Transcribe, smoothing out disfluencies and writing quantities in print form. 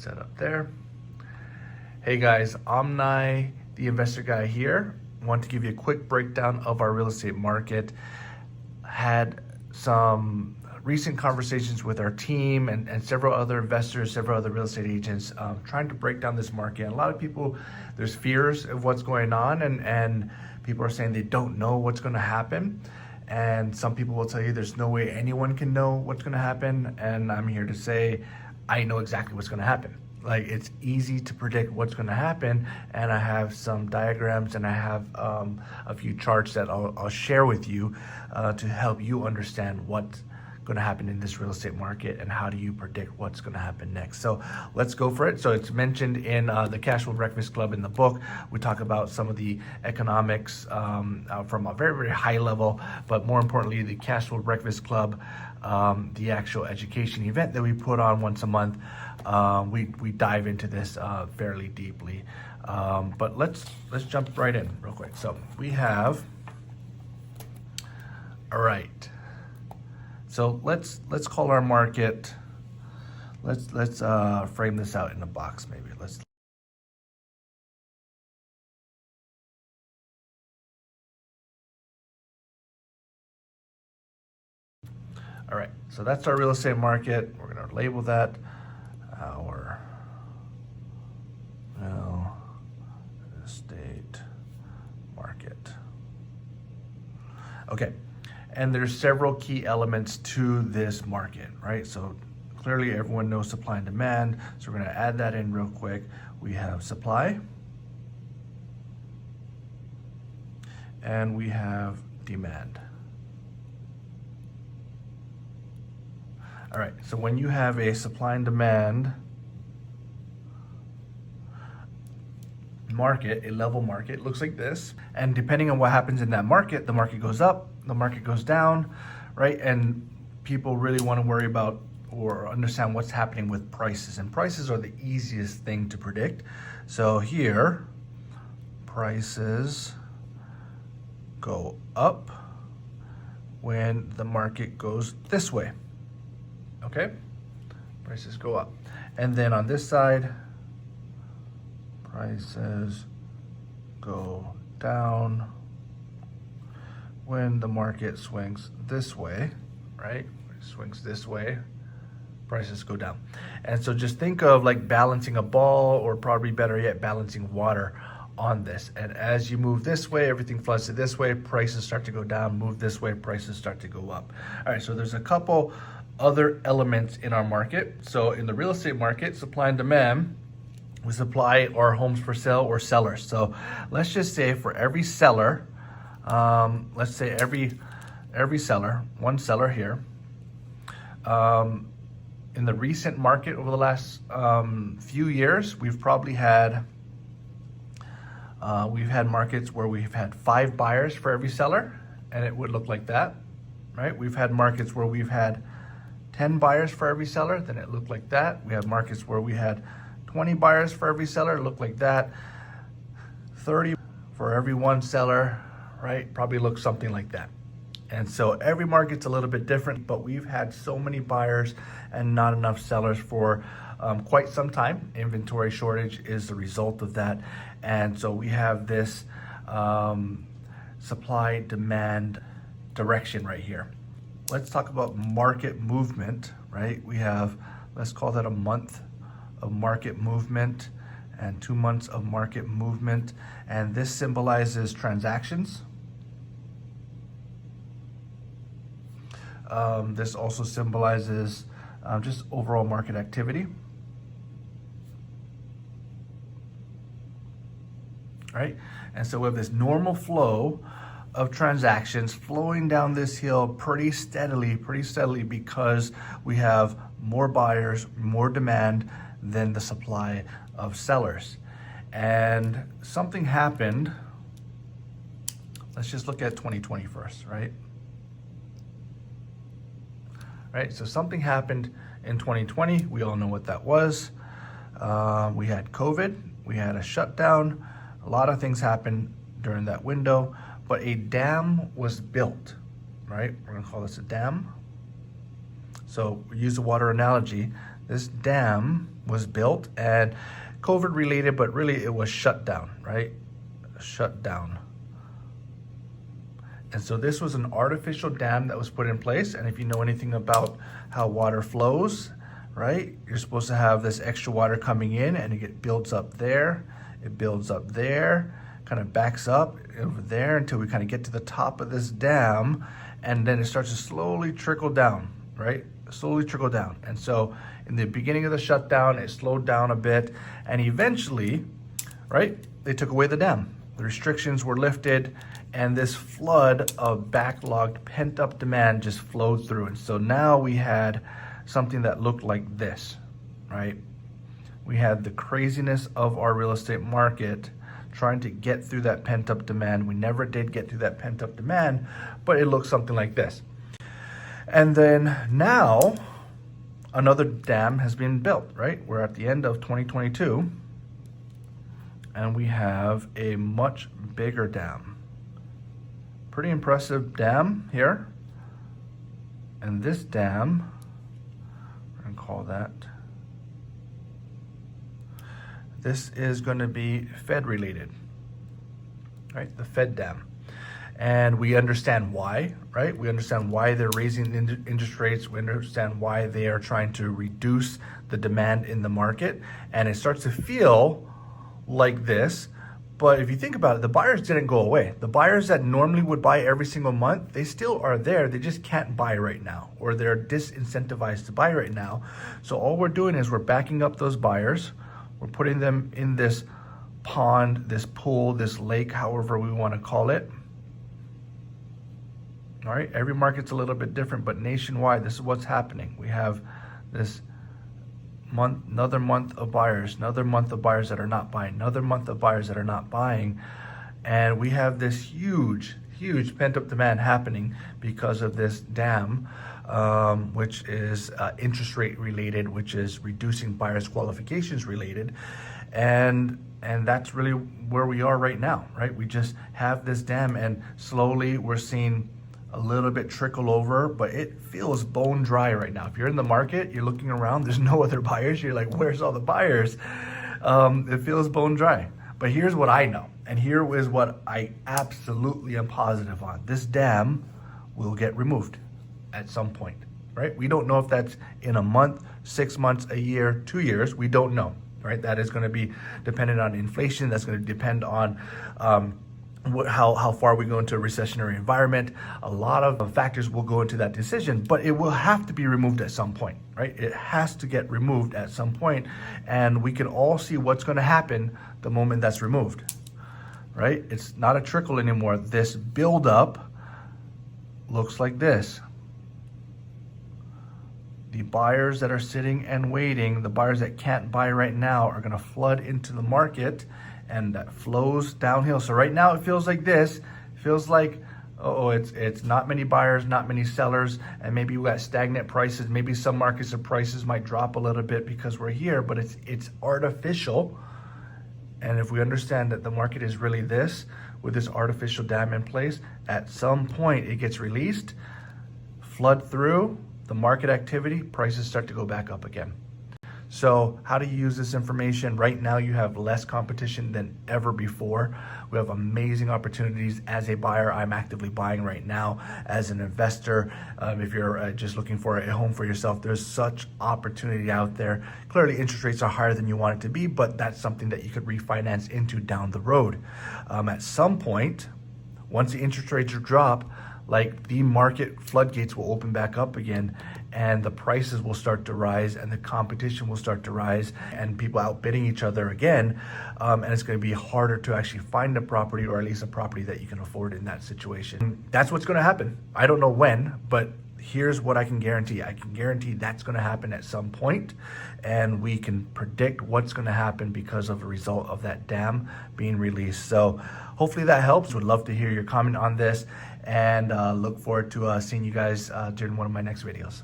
set up there. Hey guys, Omni, the investor guy here. Want to give you a quick breakdown of our real estate market. Had some recent conversations with our team and several other investors, several other real estate agents, trying to break down this market. And a lot of people, there's fears of what's going on, and people are saying they don't know what's going to happen. And some people will tell you there's no way anyone can know what's going to happen. And I'm here to say, I know exactly what's going to happen. Like, it's easy to predict what's going to happen, and I have some diagrams and I have a few charts that I'll share with you to help you understand what's going to happen in this real estate market and how do you predict what's going to happen next. So let's go for it. So it's mentioned in the Cashflow Breakfast Club in the book. We talk about some of the economics from a very, very high level, but more importantly, the Cashflow Breakfast Club, the actual education event that we put on once a month. We dive into this fairly deeply, but let's jump right in real quick. So we have, all right. So let's call our market. Let's frame this out in a box maybe. All right. So that's our real estate market. We're gonna label that our real estate market. Okay. And there's several key elements to this market, right? So clearly everyone knows supply and demand. So we're gonna add that in real quick. We have supply and we have demand. All right, so when you have a supply and demand market, a level market, it looks like this. And depending on what happens in that market, the market goes up, the market goes down, right? And people really want to worry about or understand what's happening with prices. And prices are the easiest thing to predict. So here, prices go up when the market goes this way. Okay, prices go up. And then on this side, prices go down when the market swings this way, right? It swings this way, prices go down. And so just think of like balancing a ball, or probably better yet, balancing water on this. And as you move this way, everything floods to this way, prices start to go down, move this way, prices start to go up. All right, so there's a couple other elements in our market. So in the real estate market, supply and demand, we supply our homes for sale or sellers. So let's just say for every seller, let's say every seller, one seller here, in the recent market over the last few years, we've probably had markets where we've had 5 buyers for every seller, and it would look like that, right? We've had markets where we've had 10 buyers for every seller, then it looked like that. We have markets where we had 20 buyers for every seller, it looked like that. 30 for every one seller, right? Probably looks something like that. And so every market's a little bit different, but we've had so many buyers and not enough sellers for quite some time. Inventory shortage is the result of that. And so we have this supply demand direction right here. Let's talk about market movement, right? We have, let's call that a month of market movement and 2 months of market movement. And this symbolizes transactions. This also symbolizes just overall market activity. Right? And so we have this normal flow of transactions flowing down this hill pretty steadily because we have more buyers, more demand than the supply of sellers. And something happened. Let's just look at 2020 first, right? Right, so something happened in 2020. We all know what that was. We had COVID, we had a shutdown. A lot of things happened during that window, but a dam was built, right? We're gonna call this a dam. So we use the water analogy. this dam was built, and COVID related, but really it was shut down, right? Shut down. And so this was an artificial dam that was put in place. And if you know anything about how water flows, right? You're supposed to have this extra water coming in, and it builds up there. It builds up there, kind of backs up over there until we kind of get to the top of this dam. And then it starts to slowly trickle down, right? Slowly trickle down. And so in the beginning of the shutdown, it slowed down a bit. And eventually, right, they took away the dam. The restrictions were lifted, and this flood of backlogged pent-up demand just flowed through. And so now we had something that looked like this, right? We had the craziness of our real estate market trying to get through that pent-up demand. We never did get through that pent-up demand, but it looks something like this. And then now another dam has been built, right? We're at the end of 2022, and we have a much bigger dam. Pretty impressive dam here. And this dam, we're gonna call that, this is gonna be Fed related, right? The Fed dam. And we understand why, right? We understand why they're raising interest rates. We understand why they are trying to reduce the demand in the market. And it starts to feel like this. But if you think about it, the buyers didn't go away. The buyers that normally would buy every single month, they still are there. They just can't buy right now, or they're disincentivized to buy right now. So all we're doing is we're backing up those buyers. We're putting them in this pond, this pool, this lake, however we want to call it. All right, every market's a little bit different, but nationwide, this is what's happening. We have this month, another month of buyers, another month of buyers that are not buying, another month of buyers that are not buying. And we have this huge pent-up demand happening because of this dam, which is interest rate related, which is reducing buyers' qualifications related. And that's really where we are right now, right? We just have this dam, and slowly we're seeing a little bit trickle over, but it feels bone dry right now. If you're in the market, you're looking around, there's no other buyers. You're like, where's all the buyers? It feels bone dry. But here's what I know, and here is what I absolutely am positive on. This dam will get removed at some point, right? We don't know if that's in a month, 6 months, a year, 2 years. We don't know, right? That is going to be dependent on inflation. That's going to depend on how far we go into a recessionary environment. A lot of factors will go into that decision, but it will have to be removed at some point, right? It has to get removed at some point, and we can all see what's going to happen the moment that's removed, right? It's not a trickle anymore. This buildup looks like this. The buyers that are sitting and waiting, the buyers that can't buy right now, are going to flood into the market, and that flows downhill. So right now it feels like this. It feels like, it's not many buyers, not many sellers, and maybe we got stagnant prices. Maybe some markets of prices might drop a little bit because we're here, but it's artificial. And if we understand that the market is really this, with this artificial dam in place, at some point it gets released, flood through, the market activity, prices start to go back up again. So how do you use this information? Right now, you have less competition than ever before. We have amazing opportunities. As a buyer, I'm actively buying right now. As an investor, if you're just looking for a home for yourself, there's such opportunity out there. Clearly, interest rates are higher than you want it to be, but that's something that you could refinance into down the road. At some point, once the interest rates drop, like, the market floodgates will open back up again, and the prices will start to rise, and the competition will start to rise, and people outbidding each other again. And it's going to be harder to actually find a property, or at least a property that you can afford in that situation. That's what's going to happen. I don't know when, but here's what I can guarantee. I can guarantee that's going to happen at some point, and we can predict what's going to happen because of a result of that dam being released. So hopefully that helps. Would love to hear your comment on this, and look forward to seeing you guys during one of my next videos.